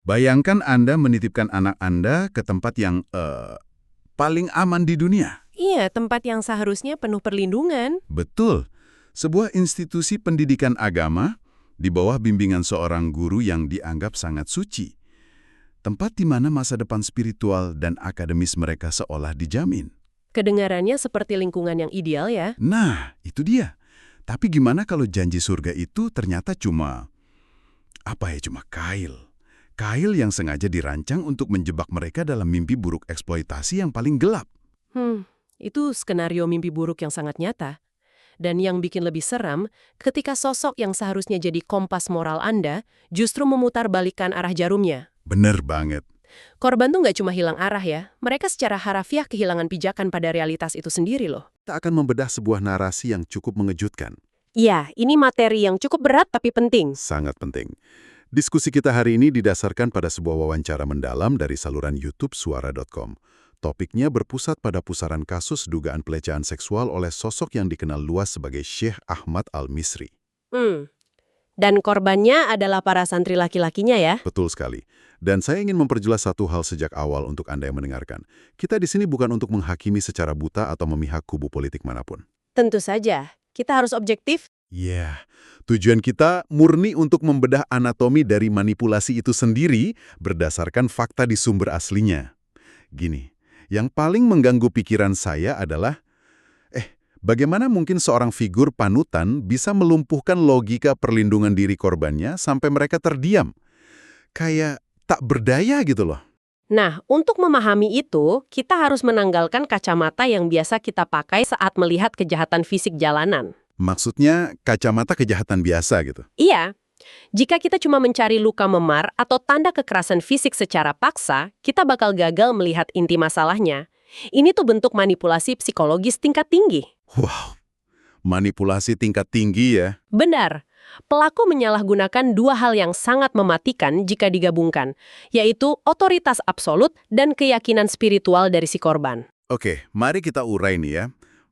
Bayangkan Anda menitipkan anak Anda ke tempat yang paling aman di dunia. Iya, tempat yang seharusnya penuh perlindungan. Betul. Sebuah institusi pendidikan agama di bawah bimbingan seorang guru yang dianggap sangat suci. Tempat di mana masa depan spiritual dan akademis mereka seolah dijamin. Kedengarannya seperti lingkungan yang ideal ya. Nah, itu dia. Tapi gimana kalau janji surga itu ternyata cuma kail? Kail yang sengaja dirancang untuk menjebak mereka dalam mimpi buruk eksploitasi yang paling gelap. Itu skenario mimpi buruk yang sangat nyata. Dan yang bikin lebih seram, ketika sosok yang seharusnya jadi kompas moral Anda justru memutarbalikkan arah jarumnya. Bener banget. Korban tuh nggak cuma hilang arah ya, mereka secara harafiah kehilangan pijakan pada realitas itu sendiri loh. Kita akan membedah sebuah narasi yang cukup mengejutkan. Iya, ini materi yang cukup berat tapi penting. Sangat penting. Diskusi kita hari ini didasarkan pada sebuah wawancara mendalam dari saluran YouTube Suara.com. Topiknya berpusat pada pusaran kasus dugaan pelecehan seksual oleh sosok yang dikenal luas sebagai Syekh Ahmad Al-Misri. Dan korbannya adalah para santri laki-lakinya ya? Betul sekali. Dan saya ingin memperjelas satu hal sejak awal untuk Anda yang mendengarkan. Kita di sini bukan untuk menghakimi secara buta atau memihak kubu politik manapun. Tentu saja, kita harus objektif. Tujuan kita murni untuk membedah anatomi dari manipulasi itu sendiri berdasarkan fakta di sumber aslinya. Gini, yang paling mengganggu pikiran saya adalah, bagaimana mungkin seorang figur panutan bisa melumpuhkan logika perlindungan diri korbannya sampai mereka terdiam? Kayak tak berdaya gitu loh. Nah, untuk memahami itu, kita harus menanggalkan kacamata yang biasa kita pakai saat melihat kejahatan fisik jalanan. Maksudnya kacamata kejahatan biasa gitu. Iya, jika kita cuma mencari luka memar atau tanda kekerasan fisik secara paksa, kita bakal gagal melihat inti masalahnya. Ini tuh bentuk manipulasi psikologis tingkat tinggi. Wow, manipulasi tingkat tinggi ya. Benar. Pelaku menyalahgunakan dua hal yang sangat mematikan jika digabungkan, yaitu otoritas absolut dan keyakinan spiritual dari si korban. Oke, mari kita urai nih ya.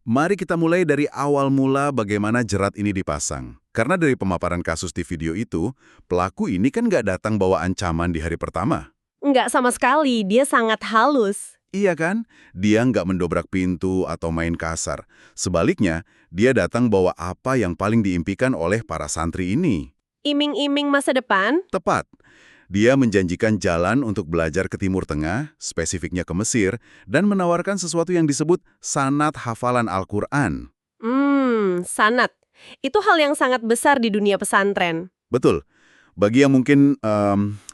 Mari kita mulai dari awal mula bagaimana jerat ini dipasang. Karena dari pemaparan kasus di video itu, pelaku ini kan nggak datang bawa ancaman di hari pertama. Nggak sama sekali, dia sangat halus. Iya kan? Dia nggak mendobrak pintu atau main kasar. Sebaliknya, dia datang bawa apa yang paling diimpikan oleh para santri ini. Iming-iming masa depan? Tepat. Dia menjanjikan jalan untuk belajar ke Timur Tengah, spesifiknya ke Mesir, dan menawarkan sesuatu yang disebut sanad hafalan Al-Quran. Sanad. Itu hal yang sangat besar di dunia pesantren. Betul. Bagi yang mungkin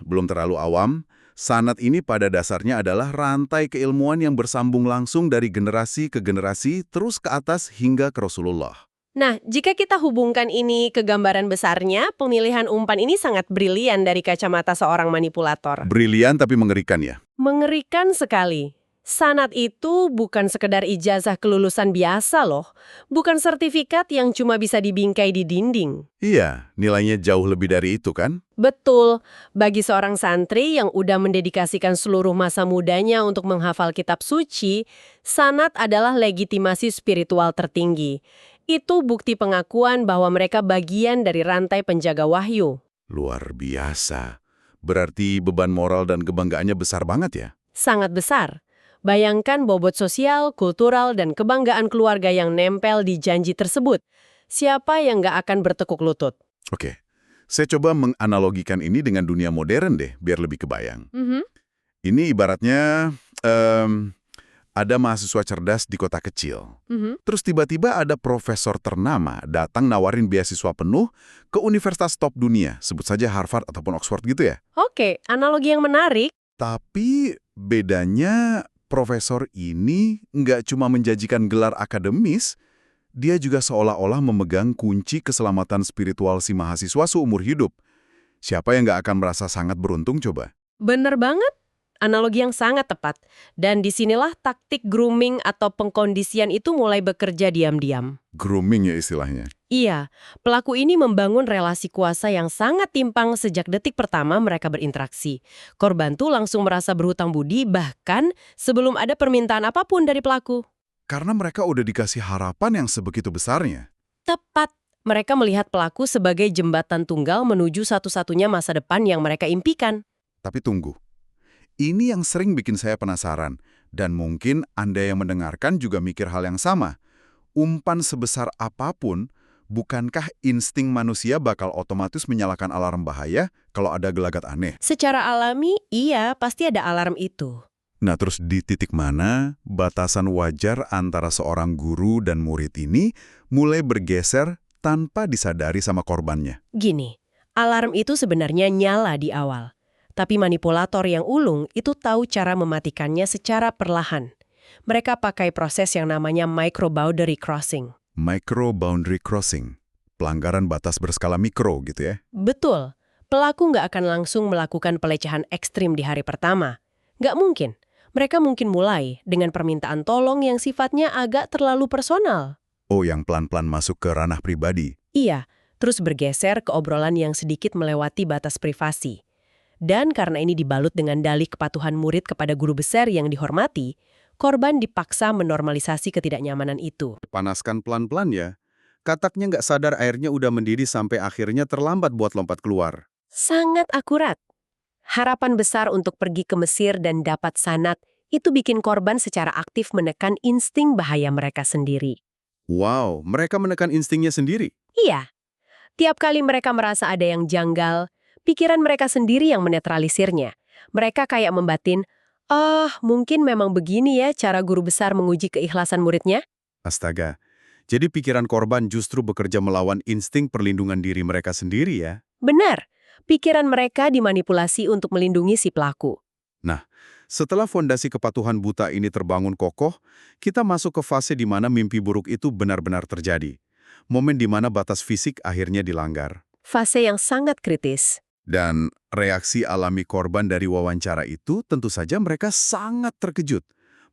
belum terlalu awam, sanad ini pada dasarnya adalah rantai keilmuan yang bersambung langsung dari generasi ke generasi, terus ke atas hingga ke Rasulullah. Nah, jika kita hubungkan ini ke gambaran besarnya, pemilihan umpan ini sangat brilian dari kacamata seorang manipulator. Brilian tapi mengerikan ya? Mengerikan sekali. Sanad itu bukan sekedar ijazah kelulusan biasa loh. Bukan sertifikat yang cuma bisa dibingkai di dinding. Iya, nilainya jauh lebih dari itu kan? Betul. Bagi seorang santri yang udah mendedikasikan seluruh masa mudanya untuk menghafal kitab suci, sanad adalah legitimasi spiritual tertinggi. Itu bukti pengakuan bahwa mereka bagian dari rantai penjaga wahyu. Luar biasa. Berarti beban moral dan kebanggaannya besar banget ya? Sangat besar. Bayangkan bobot sosial, kultural, dan kebanggaan keluarga yang nempel di janji tersebut. Siapa yang nggak akan bertekuk lutut? Oke, saya coba menganalogikan ini dengan dunia modern deh, biar lebih kebayang. Ini ibaratnya ada mahasiswa cerdas di kota kecil. Terus tiba-tiba ada profesor ternama datang nawarin beasiswa penuh ke universitas top dunia, sebut saja Harvard ataupun Oxford gitu ya. Oke, analogi yang menarik. Tapi bedanya profesor ini nggak cuma menjanjikan gelar akademis, dia juga seolah-olah memegang kunci keselamatan spiritual si mahasiswa seumur hidup. Siapa yang nggak akan merasa sangat beruntung coba? Bener banget. Analogi yang sangat tepat. Dan disinilah taktik grooming atau pengkondisian itu mulai bekerja diam-diam. Grooming ya istilahnya. Iya, pelaku ini membangun relasi kuasa yang sangat timpang sejak detik pertama mereka berinteraksi. Korban tuh langsung merasa berhutang budi bahkan sebelum ada permintaan apapun dari pelaku. Karena mereka udah dikasih harapan yang sebegitu besarnya. Tepat, mereka melihat pelaku sebagai jembatan tunggal menuju satu-satunya masa depan yang mereka impikan. Tapi tunggu. Ini yang sering bikin saya penasaran. Dan mungkin Anda yang mendengarkan juga mikir hal yang sama. Umpan sebesar apapun, bukankah insting manusia bakal otomatis menyalakan alarm bahaya kalau ada gelagat aneh? Secara alami, iya, pasti ada alarm itu. Nah, terus di titik mana batasan wajar antara seorang guru dan murid ini mulai bergeser tanpa disadari sama korbannya? Gini, alarm itu sebenarnya nyala di awal. Tapi manipulator yang ulung itu tahu cara mematikannya secara perlahan. Mereka pakai proses yang namanya micro-boundary crossing. Micro-boundary crossing. Pelanggaran batas berskala mikro gitu ya? Betul, pelaku nggak akan langsung melakukan pelecehan ekstrim di hari pertama. Nggak mungkin. Mereka mungkin mulai dengan permintaan tolong yang sifatnya agak terlalu personal. Oh, yang pelan-pelan masuk ke ranah pribadi. Iya, terus bergeser ke obrolan yang sedikit melewati batas privasi. Dan karena ini dibalut dengan dalih kepatuhan murid kepada guru besar yang dihormati, korban dipaksa menormalisasi ketidaknyamanan itu. Panaskan pelan-pelan ya. Kataknya nggak sadar airnya udah mendidih sampai akhirnya terlambat buat lompat keluar. Sangat akurat. Harapan besar untuk pergi ke Mesir dan dapat sanad, itu bikin korban secara aktif menekan insting bahaya mereka sendiri. Wow, mereka menekan instingnya sendiri. Iya, tiap kali mereka merasa ada yang janggal, pikiran mereka sendiri yang menetralisirnya. Mereka kayak membatin, mungkin memang begini ya cara guru besar menguji keikhlasan muridnya. Astaga, jadi pikiran korban justru bekerja melawan insting perlindungan diri mereka sendiri ya? Benar, pikiran mereka dimanipulasi untuk melindungi si pelaku. Nah, setelah fondasi kepatuhan buta ini terbangun kokoh, kita masuk ke fase di mana mimpi buruk itu benar-benar terjadi. Momen di mana batas fisik akhirnya dilanggar. Fase yang sangat kritis. Dan reaksi alami korban dari wawancara itu tentu saja mereka sangat terkejut.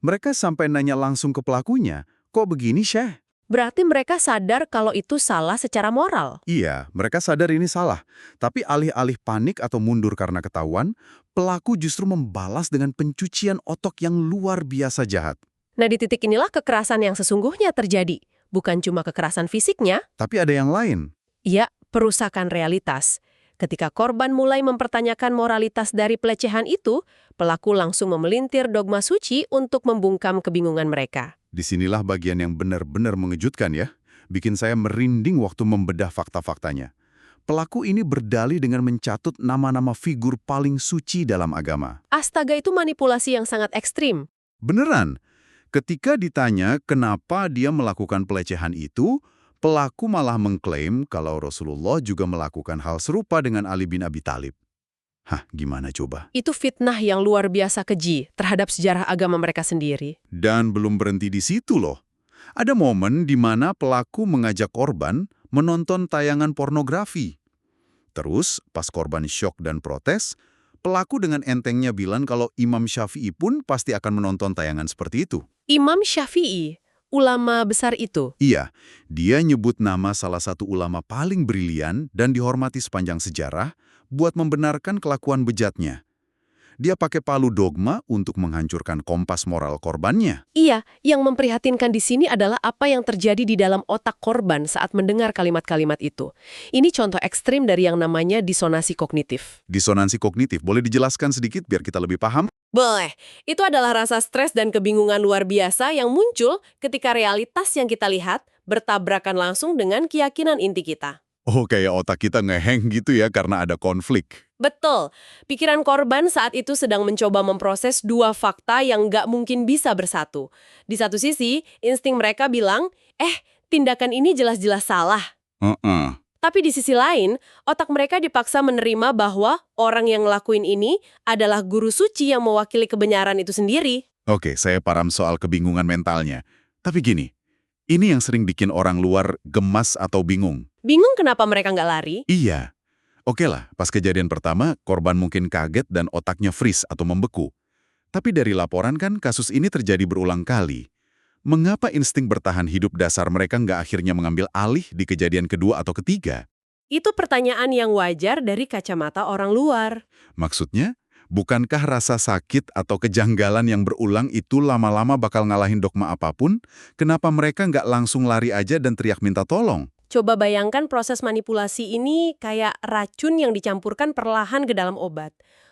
Mereka sampai nanya langsung ke pelakunya, kok begini, Syekh? Berarti mereka sadar kalau itu salah secara moral. Iya, mereka sadar ini salah. Tapi alih-alih panik atau mundur karena ketahuan, pelaku justru membalas dengan pencucian otak yang luar biasa jahat. Nah, di titik inilah kekerasan yang sesungguhnya terjadi. Bukan cuma kekerasan fisiknya, Tapi ada yang lain. ya, perusakan realitas. Ketika korban mulai mempertanyakan moralitas dari pelecehan itu, pelaku langsung memelintir dogma suci untuk membungkam kebingungan mereka. Disinilah bagian yang benar-benar mengejutkan ya. Bikin saya merinding waktu membedah fakta-faktanya. Pelaku ini berdalih dengan mencatut nama-nama figur paling suci dalam agama. Astaga, itu manipulasi yang sangat ekstrim. Beneran, ketika ditanya kenapa dia melakukan pelecehan itu, pelaku malah mengklaim kalau Rasulullah juga melakukan hal serupa dengan Ali bin Abi Thalib. Hah, gimana coba? Itu fitnah yang luar biasa keji terhadap sejarah agama mereka sendiri. Dan belum berhenti di situ loh. Ada momen di mana pelaku mengajak korban menonton tayangan pornografi. Terus, pas korban syok dan protes, pelaku dengan entengnya bilang kalau Imam Syafi'i pun pasti akan menonton tayangan seperti itu. Imam Syafi'i, ulama besar itu. Iya, dia nyebut nama salah satu ulama paling brilian dan dihormati sepanjang sejarah buat membenarkan kelakuan bejatnya. Dia pakai palu dogma untuk menghancurkan kompas moral korbannya. Iya, yang memprihatinkan di sini adalah apa yang terjadi di dalam otak korban saat mendengar kalimat-kalimat itu. Ini contoh ekstrim dari yang namanya disonansi kognitif. Disonansi kognitif, boleh dijelaskan sedikit biar kita lebih paham? Boleh. Itu adalah rasa stres dan kebingungan luar biasa yang muncul ketika realitas yang kita lihat bertabrakan langsung dengan keyakinan inti kita. Oh, kayak otak kita ngeheng gitu ya karena ada konflik. Betul. Pikiran korban saat itu sedang mencoba memproses dua fakta yang nggak mungkin bisa bersatu. Di satu sisi, insting mereka bilang, tindakan ini jelas-jelas salah. Tapi di sisi lain, otak mereka dipaksa menerima bahwa orang yang ngelakuin ini adalah guru suci yang mewakili kebenaran itu sendiri. Oke, saya paham soal kebingungan mentalnya. Tapi gini, ini yang sering bikin orang luar gemas atau bingung. Bingung kenapa mereka nggak lari? Iya. Oke lah, pas kejadian pertama, korban mungkin kaget dan otaknya freeze atau membeku. Tapi dari laporan kan kasus ini terjadi berulang kali. Mengapa insting bertahan hidup dasar mereka nggak akhirnya mengambil alih di kejadian kedua atau ketiga? Itu pertanyaan yang wajar dari kacamata orang luar. Maksudnya, bukankah rasa sakit atau kejanggalan yang berulang itu lama-lama bakal ngalahin dogma apapun? Kenapa mereka nggak langsung lari aja dan teriak minta tolong? Coba bayangkan proses manipulasi ini kayak racun yang dicampurkan perlahan ke dalam obat.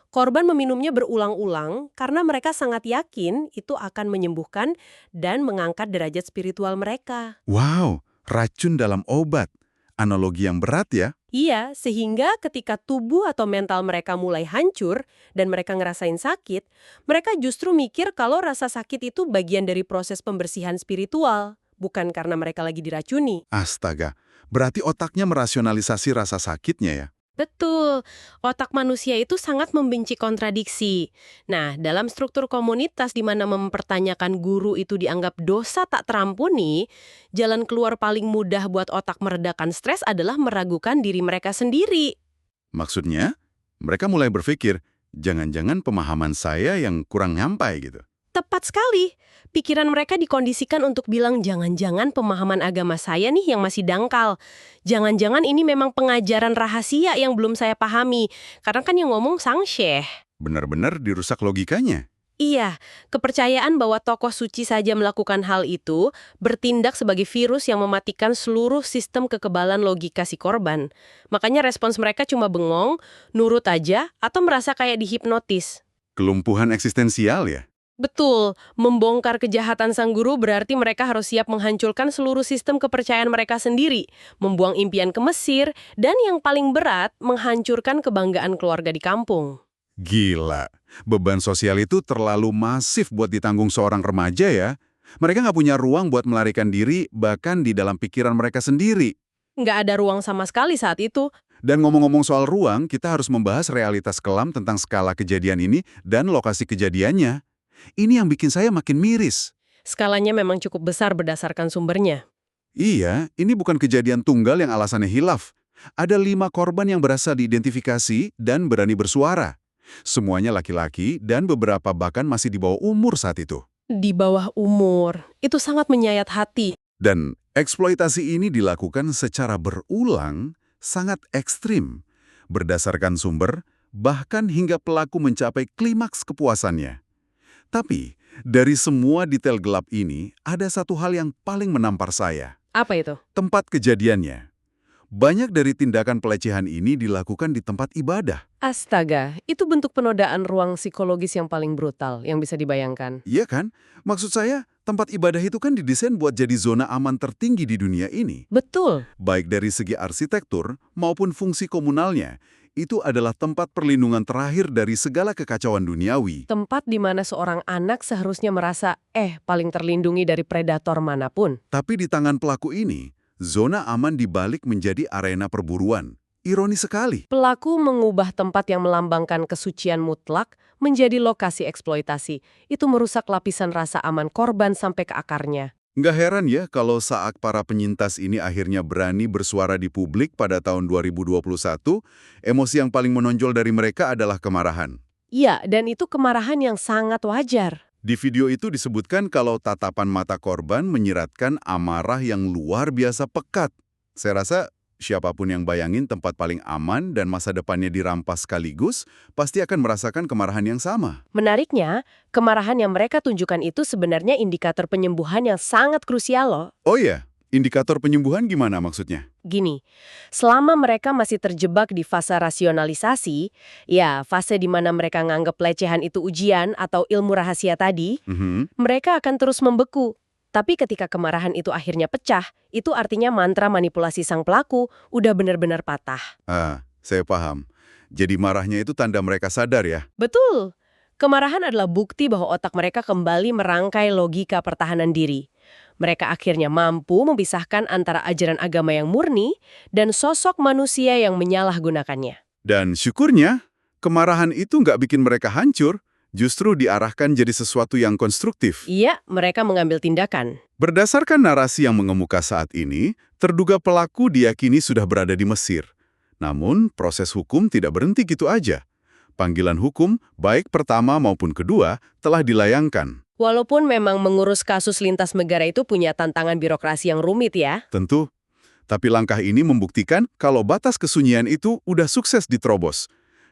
Korban meminumnya berulang-ulang karena mereka sangat yakin itu akan menyembuhkan dan mengangkat derajat spiritual mereka. Wow, racun dalam obat. Analogi yang berat ya. Iya, sehingga ketika tubuh atau mental mereka mulai hancur dan mereka ngerasain sakit, mereka justru mikir kalau rasa sakit itu bagian dari proses pembersihan spiritual, bukan karena mereka lagi diracuni. Astaga, berarti otaknya merasionalisasi rasa sakitnya ya? Betul, otak manusia itu sangat membenci kontradiksi. Nah, dalam struktur komunitas di mana mempertanyakan guru itu dianggap dosa tak terampuni, jalan keluar paling mudah buat otak meredakan stres adalah meragukan diri mereka sendiri. Maksudnya, mereka mulai berpikir, jangan-jangan pemahaman saya yang kurang nyampai gitu. Tepat sekali. Pikiran mereka dikondisikan untuk bilang jangan-jangan pemahaman agama saya nih yang masih dangkal. Jangan-jangan ini memang pengajaran rahasia yang belum saya pahami. Karena kan yang ngomong sang syekh. Benar-benar dirusak logikanya. Iya, kepercayaan bahwa tokoh suci saja melakukan hal itu bertindak sebagai virus yang mematikan seluruh sistem kekebalan logika si korban. Makanya respons mereka cuma bengong, nurut aja, atau merasa kayak dihipnotis. Kelumpuhan eksistensial ya? Betul, membongkar kejahatan sang guru berarti mereka harus siap menghancurkan seluruh sistem kepercayaan mereka sendiri, membuang impian ke Mesir, dan yang paling berat, menghancurkan kebanggaan keluarga di kampung. Gila, beban sosial itu terlalu masif buat ditanggung seorang remaja ya. Mereka nggak punya ruang buat melarikan diri, bahkan di dalam pikiran mereka sendiri. Nggak ada ruang sama sekali saat itu. Dan ngomong-ngomong soal ruang, kita harus membahas realitas kelam tentang skala kejadian ini dan lokasi kejadiannya. Ini yang bikin saya makin miris. Skalanya memang cukup besar berdasarkan sumbernya. Iya, ini bukan kejadian tunggal yang alasannya hilaf. Ada 5 korban yang berhasil diidentifikasi dan berani bersuara. Semuanya laki-laki dan beberapa bahkan masih di bawah umur saat itu. Di bawah umur, itu sangat menyayat hati. Dan eksploitasi ini dilakukan secara berulang, sangat ekstrim. Berdasarkan sumber, bahkan hingga pelaku mencapai klimaks kepuasannya. Tapi, dari semua detail gelap ini, ada satu hal yang paling menampar saya. Apa itu? Tempat kejadiannya. Banyak dari tindakan pelecehan ini dilakukan di tempat ibadah. Astaga, itu bentuk penodaan ruang psikologis yang paling brutal yang bisa dibayangkan. Iya kan? Maksud saya, tempat ibadah itu kan didesain buat jadi zona aman tertinggi di dunia ini. Betul. Baik dari segi arsitektur maupun fungsi komunalnya, itu adalah tempat perlindungan terakhir dari segala kekacauan duniawi. Tempat di mana seorang anak seharusnya merasa, paling terlindungi dari predator manapun. Tapi di tangan pelaku ini, zona aman dibalik menjadi arena perburuan. Ironis sekali. Pelaku mengubah tempat yang melambangkan kesucian mutlak menjadi lokasi eksploitasi. Itu merusak lapisan rasa aman korban sampai ke akarnya. Nggak heran ya kalau saat para penyintas ini akhirnya berani bersuara di publik pada tahun 2021, emosi yang paling menonjol dari mereka adalah kemarahan. Iya, dan itu kemarahan yang sangat wajar. Di video itu disebutkan kalau tatapan mata korban menyiratkan amarah yang luar biasa pekat. Saya rasa siapapun yang bayangin tempat paling aman dan masa depannya dirampas sekaligus, pasti akan merasakan kemarahan yang sama. Menariknya, kemarahan yang mereka tunjukkan itu sebenarnya indikator penyembuhan yang sangat krusial loh. Oh iya, indikator penyembuhan gimana maksudnya? Gini, selama mereka masih terjebak di fase rasionalisasi, ya fase di mana mereka nganggap pelecehan itu ujian atau ilmu rahasia tadi, mereka akan terus membeku. Tapi ketika kemarahan itu akhirnya pecah, itu artinya mantra manipulasi sang pelaku udah benar-benar patah. Saya paham. Jadi marahnya itu tanda mereka sadar ya? Betul. Kemarahan adalah bukti bahwa otak mereka kembali merangkai logika pertahanan diri. Mereka akhirnya mampu memisahkan antara ajaran agama yang murni dan sosok manusia yang menyalahgunakannya. Dan syukurnya, kemarahan itu nggak bikin mereka hancur, justru diarahkan jadi sesuatu yang konstruktif. Iya, mereka mengambil tindakan. Berdasarkan narasi yang mengemuka saat ini, terduga pelaku diyakini sudah berada di Mesir. Namun, proses hukum tidak berhenti gitu aja. Panggilan hukum, baik pertama maupun kedua, telah dilayangkan. Walaupun memang mengurus kasus lintas negara itu punya tantangan birokrasi yang rumit ya. Tentu. Tapi langkah ini membuktikan kalau batas kesunyian itu udah sukses diterobos.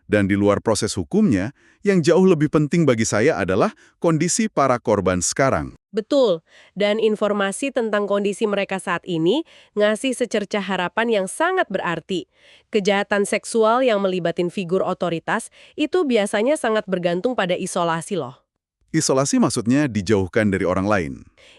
Dan di luar proses hukumnya, yang jauh lebih penting bagi saya adalah kondisi para korban sekarang. Betul, dan informasi tentang kondisi mereka saat ini ngasih secercah harapan yang sangat berarti. Kejahatan seksual yang melibatin figur otoritas itu biasanya sangat bergantung pada isolasi loh. Isolasi maksudnya dijauhkan dari orang lain.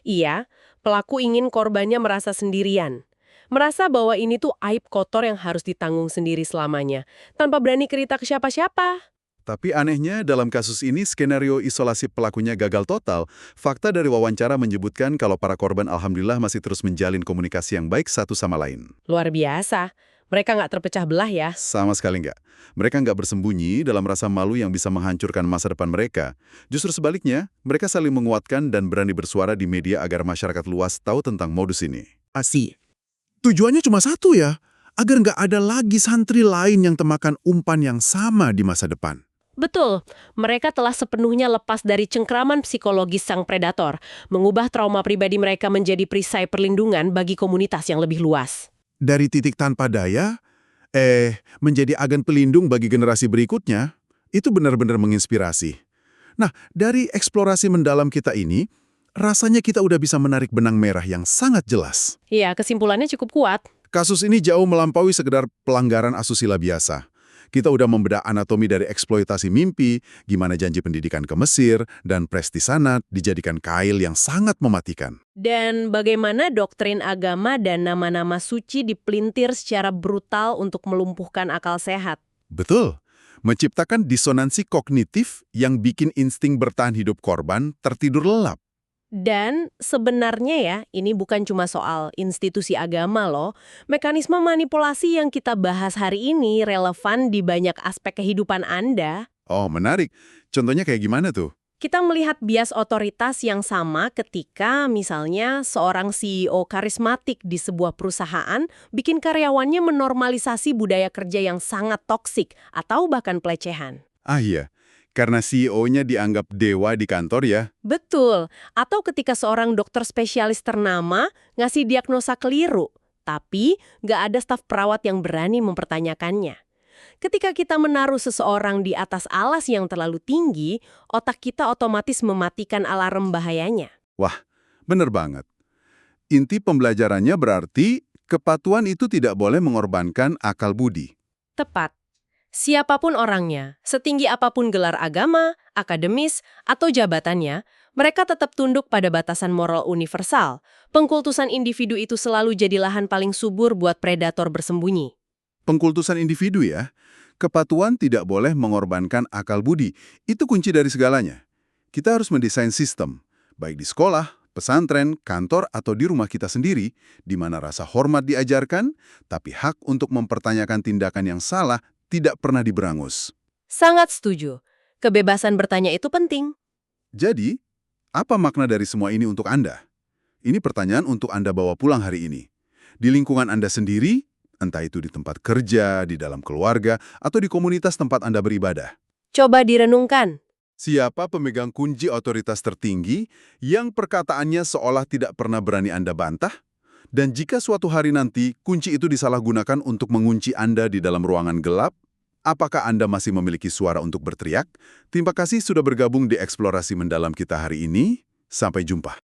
Iya, pelaku ingin korbannya merasa sendirian. Merasa bahwa ini tuh aib kotor yang harus ditanggung sendiri selamanya, tanpa berani cerita ke siapa-siapa. Tapi anehnya dalam kasus ini skenario isolasi pelakunya gagal total. Fakta dari wawancara menyebutkan kalau para korban alhamdulillah masih terus menjalin komunikasi yang baik satu sama lain. Luar biasa, mereka nggak terpecah belah ya. Sama sekali nggak. Mereka nggak bersembunyi dalam rasa malu yang bisa menghancurkan masa depan mereka. Justru sebaliknya, mereka saling menguatkan dan berani bersuara di media agar masyarakat luas tahu tentang modus ini. Asih. Tujuannya cuma satu ya, agar nggak ada lagi santri lain yang termakan umpan yang sama di masa depan. Betul, mereka telah sepenuhnya lepas dari cengkraman psikologis sang predator, mengubah trauma pribadi mereka menjadi perisai perlindungan bagi komunitas yang lebih luas. Dari titik tanpa daya, menjadi agen pelindung bagi generasi berikutnya, itu benar-benar menginspirasi. Nah, dari eksplorasi mendalam kita ini, rasanya kita udah bisa menarik benang merah yang sangat jelas. Iya, kesimpulannya cukup kuat. Kasus ini jauh melampaui sekedar pelanggaran asusila biasa. Kita udah membedah anatomi dari eksploitasi mimpi, gimana janji pendidikan ke Mesir, dan Presti Sanad dijadikan kail yang sangat mematikan. Dan bagaimana doktrin agama dan nama-nama suci dipelintir secara brutal untuk melumpuhkan akal sehat. Betul. Menciptakan disonansi kognitif yang bikin insting bertahan hidup korban tertidur lelap. Dan sebenarnya ya, ini bukan cuma soal institusi agama loh. Mekanisme manipulasi yang kita bahas hari ini relevan di banyak aspek kehidupan Anda. Oh, menarik. Contohnya kayak gimana tuh? Kita melihat bias otoritas yang sama ketika misalnya seorang CEO karismatik di sebuah perusahaan bikin karyawannya menormalisasi budaya kerja yang sangat toksik atau bahkan pelecehan. Ah iya, karena CEO-nya dianggap dewa di kantor ya. Betul. Atau ketika seorang dokter spesialis ternama ngasih diagnosa keliru, tapi nggak ada staf perawat yang berani mempertanyakannya. Ketika kita menaruh seseorang di atas alas yang terlalu tinggi, otak kita otomatis mematikan alarm bahayanya. Wah, bener banget. Inti pembelajarannya berarti kepatuhan itu tidak boleh mengorbankan akal budi. Tepat. Siapapun orangnya, setinggi apapun gelar agama, akademis, atau jabatannya, mereka tetap tunduk pada batasan moral universal. Pengkultusan individu itu selalu jadi lahan paling subur buat predator bersembunyi. Pengkultusan individu ya. Kepatuhan tidak boleh mengorbankan akal budi. Itu kunci dari segalanya. Kita harus mendesain sistem, baik di sekolah, pesantren, kantor, atau di rumah kita sendiri, di mana rasa hormat diajarkan, tapi hak untuk mempertanyakan tindakan yang salah tidak pernah diberangus. Sangat setuju. Kebebasan bertanya itu penting. Jadi, apa makna dari semua ini untuk Anda? Ini pertanyaan untuk Anda bawa pulang hari ini. Di lingkungan Anda sendiri, entah itu di tempat kerja, di dalam keluarga, atau di komunitas tempat Anda beribadah. Coba direnungkan. Siapa pemegang kunci otoritas tertinggi yang perkataannya seolah tidak pernah berani Anda bantah? Dan jika suatu hari nanti kunci itu disalahgunakan untuk mengunci Anda di dalam ruangan gelap, apakah Anda masih memiliki suara untuk berteriak? Terima kasih sudah bergabung di eksplorasi mendalam kita hari ini. Sampai jumpa.